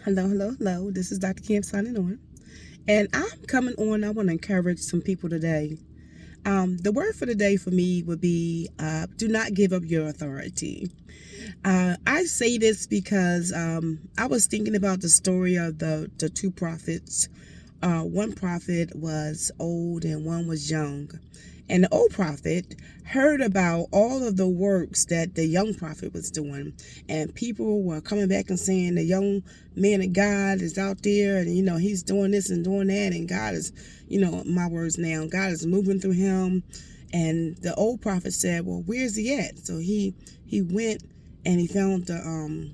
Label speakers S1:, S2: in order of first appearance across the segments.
S1: Hello, hello, hello. This is Dr. Kim signing on. And I'm coming on. I want to encourage some people today. The word for the day for me would be do not give up your authority. I say this because I was thinking about the story of the two prophets. One prophet was old and one was young. And the old prophet heard about all of the works that the young prophet was doing. And people were coming back and saying the young man of God is out there and, he's doing this and doing that. And God is, my words now, God is moving through him. And the old prophet said, well, where's he at? So he went and he found the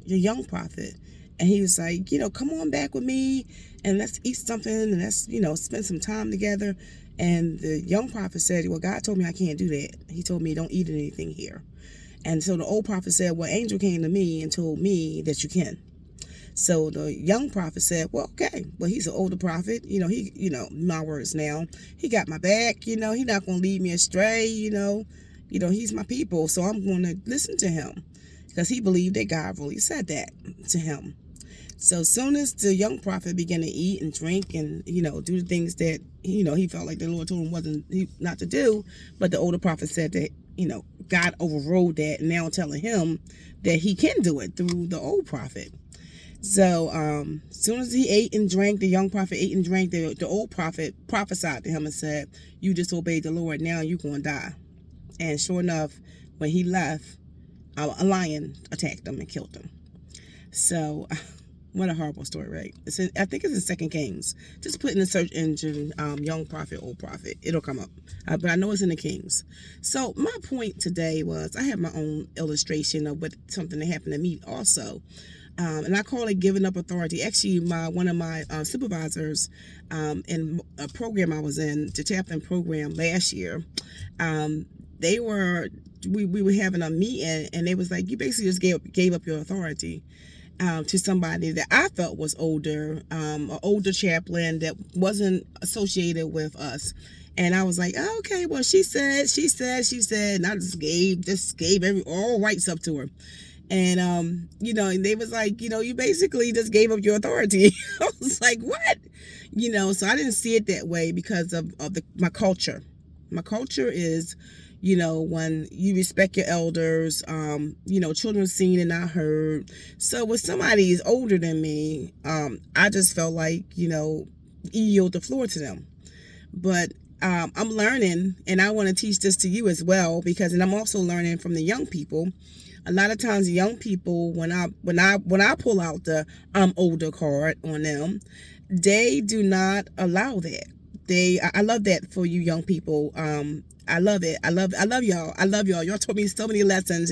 S1: young prophet. And he was like, come on back with me and let's eat something and let's, spend some time together. And the young prophet said, well, God told me I can't do that. He told me don't eat anything here. And so the old prophet said, well, angel came to me and told me that you can. So the young prophet said, well, okay. Well, he's an older prophet. My words now. He got my back. He's not going to lead me astray. He's my people. So I'm going to listen to him because he believed that God really said that to him. So as soon as the young prophet began to eat and drink and, do the things that, he felt like the Lord told him not to do, but the older prophet said that, God overrode that and now telling him that he can do it through the old prophet. So as soon as he ate and drank, the young prophet ate and drank, the old prophet prophesied to him and said, you disobeyed the Lord, now you're going to die. And sure enough, when he left, a lion attacked him and killed him. So what a horrible story, right? I think it's in Second Kings. Just put in the search engine, young prophet, old prophet. It'll come up. But I know it's in the Kings. So my point today was I have my own illustration of something that happened to me also. And I call it giving up authority. Actually, one of my supervisors in a program I was in, the chaplain program last year, we were having a meeting, and they was like, you basically just gave up your authority to somebody that I felt was older, an older chaplain that wasn't associated with us. And I was like, oh, okay, well, she said, and I just gave all rights up to her. And, and they was like, you basically just gave up your authority. I was like, what? So I didn't see it that way because of my culture. My culture is, when you respect your elders, children seen and not heard. So when somebody is older than me, I just felt like, yield the floor to them. But I'm learning, and I want to teach this to you as well, and I'm also learning from the young people. A lot of times, the young people, when I pull out the I'm older card on them, they do not allow that. I love that for you young people. I love it. I love y'all. I love y'all. Y'all taught me so many lessons.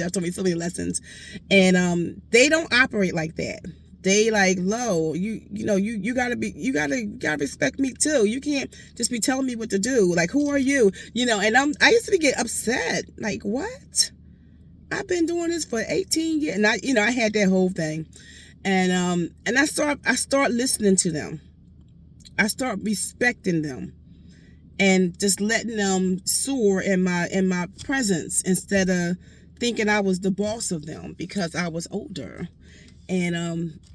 S1: And they don't operate like that. They like, low, you gotta respect me too. You can't just be telling me what to do. Like, who are you? And I used to get upset. Like, what? I've been doing this for 18 years. And I had that whole thing. And I start listening to them. I start respecting them and just letting them soar in my presence instead of thinking I was the boss of them because I was older. And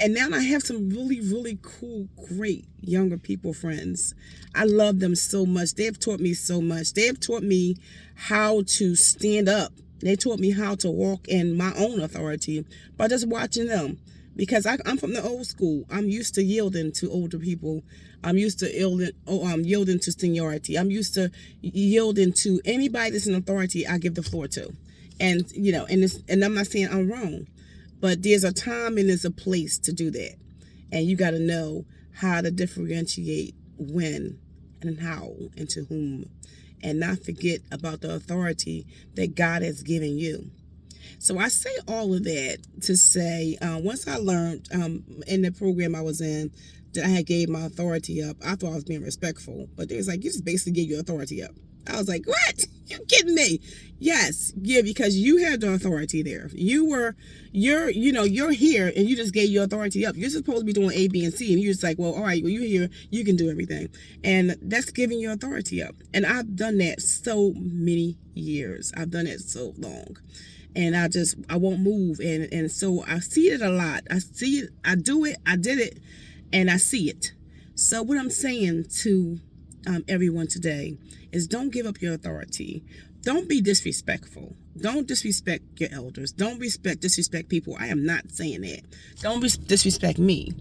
S1: now I have some really, really cool, great younger people friends. I love them so much. They've taught me so much. They've taught me how to stand up. They taught me how to walk in my own authority by just watching them. Because I'm from the old school. I'm used to yielding to older people. I'm used to yielding to seniority. I'm used to yielding to anybody that's in authority. I give the floor to, and and I'm not saying I'm wrong, but there's a time and there's a place to do that, and you got to know how to differentiate when and how and to whom, and not forget about the authority that God has given you. So I say all of that to say, once I learned in the program I was in that I had gave my authority up, I thought I was being respectful. But they was like, you just basically gave your authority up. I was like, what? You kidding me? Yes, yeah, because you had the authority there. You're here and you just gave your authority up. You're supposed to be doing A, B, and C, and you're just like, well, all right, well, you're here, you can do everything. And that's giving your authority up. And I've done that so many years. I've done it so long. and I won't move. And so I see it a lot. I see it, I do it, I did it, and I see it. So what I'm saying to everyone today is, don't give up your authority. Don't be disrespectful. Don't disrespect your elders. Don't disrespect people. I am not saying that. Don't disrespect me.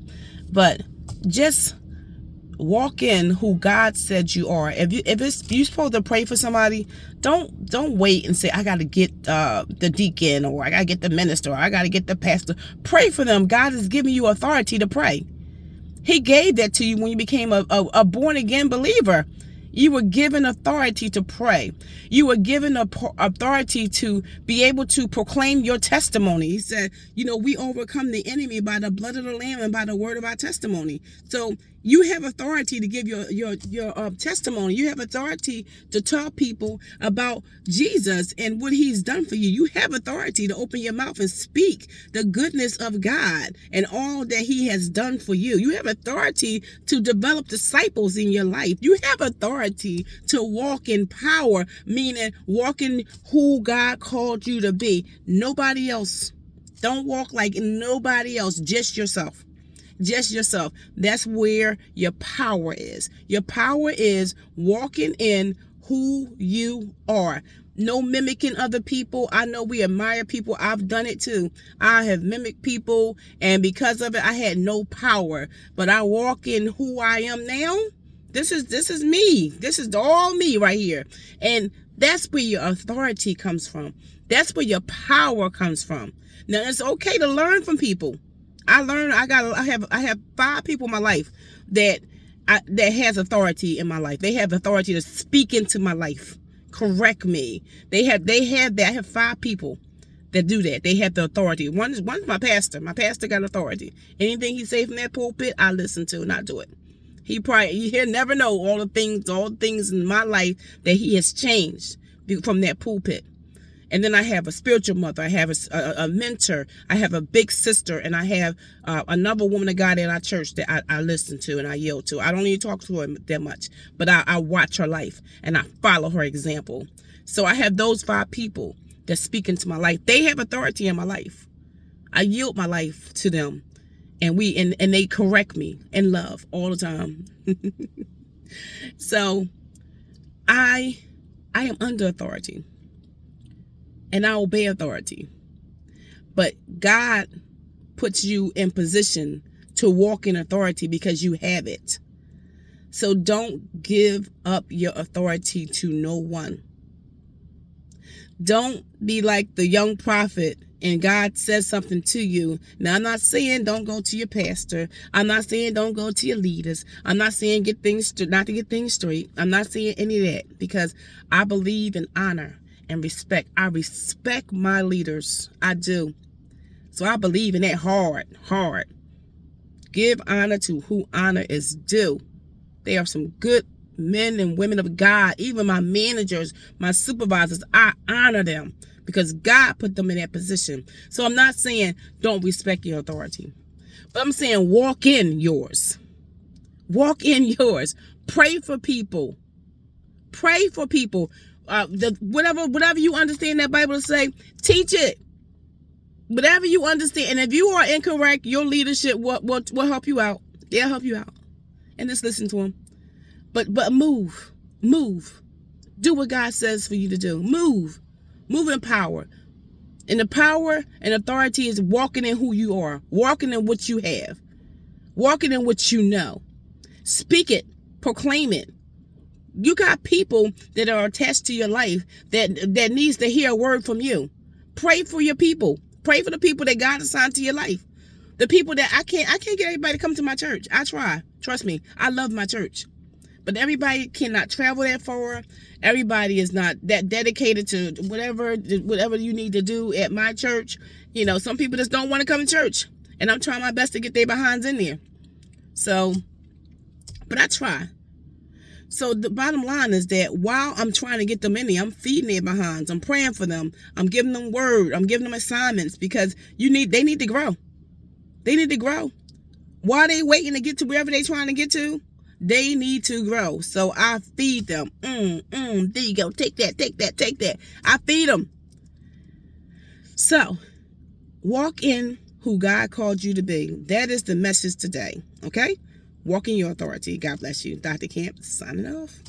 S1: But just walk in who God said you are. If you're supposed to pray for somebody, don't wait and say, I got to get the deacon, or I got to get the minister, or I got to get the pastor. Pray for them. God has given you authority to pray. He gave that to you when you became a born again believer. You were given authority to pray. You were given authority to be able to proclaim your testimony. He said, we overcome the enemy by the blood of the Lamb and by the word of our testimony. So you have authority to give your testimony. You have authority to tell people about Jesus and what he's done for you. You have authority to open your mouth and speak the goodness of God and all that he has done for you. You have authority to develop disciples in your life. You have authority to walk in power, meaning walk in who God called you to be. Nobody else. Don't walk like nobody else, just yourself. Just yourself. That's where your power is. Your power is walking in who you are. No mimicking other people. I know we admire people. I've done it too. I have mimicked people, and because of it, I had no power. But I walk in who I am now. This is me. This is all me right here. And that's where your authority comes from. That's where your power comes from. Now, it's okay to learn from people. I have 5 people in my life that has authority in my life. They have authority to speak into my life, correct me. They have that. I have 5 people that do that. They have the authority. One's my pastor. My pastor got authority. Anything he say from that pulpit, I listen to and I do it. He'll never know all the things in my life that he has changed from that pulpit. And then I have a spiritual mother. I have a mentor. I have a big sister. And I have another woman of God in our church that I listen to and I yield to. I don't even talk to her that much, but I watch her life and I follow her example. So I have those 5 people that speak into my life. They have authority in my life. I yield my life to them. And they correct me in love all the time. So I am under authority. And I obey authority. But God puts you in position to walk in authority because you have it. So don't give up your authority to no one. Don't be like the young prophet and God says something to you. Now, I'm not saying don't go to your pastor. I'm not saying don't go to your leaders. I'm not saying not to get things straight. I'm not saying any of that, because I believe in honor and respect. I respect my leaders. I do. So I believe in that hard. Give honor to who honor is due. They are some good men and women of God. Even my managers, my supervisors, I honor them because God put them in that position. So I'm not saying don't respect your authority, but I'm saying walk in yours. Walk in yours. Pray for people. Pray for people. Whatever you understand that Bible to say, teach it. Whatever you understand. And if you are incorrect, your leadership will help you out. They'll help you out. And just listen to them. But move. Do what God says for you to do. Move in power. And the power and authority is walking in who you are. Walking in what you have. Walking in what you know. Speak it. Proclaim it. You got people that are attached to your life that needs to hear a word from you. Pray for your people. Pray for the people that God assigned to your life. The people that I can't get everybody to come to my church. I try. Trust me. I love my church. But everybody cannot travel that far. Everybody is not that dedicated to whatever you need to do at my church. Some people just don't want to come to church. And I'm trying my best to get their behinds in there. So, but I try. So the bottom line is that while I'm trying to get them in there, I'm feeding their behinds. I'm praying for them. I'm giving them word. I'm giving them assignments because they need to grow. They need to grow. While they waiting to get to wherever they trying to get to, they need to grow. So I feed them. There you go. Take that. I feed them. So, walk in who God called you to be. That is the message today. Okay? Walk in your authority. God bless you. Dr. Camp signing off.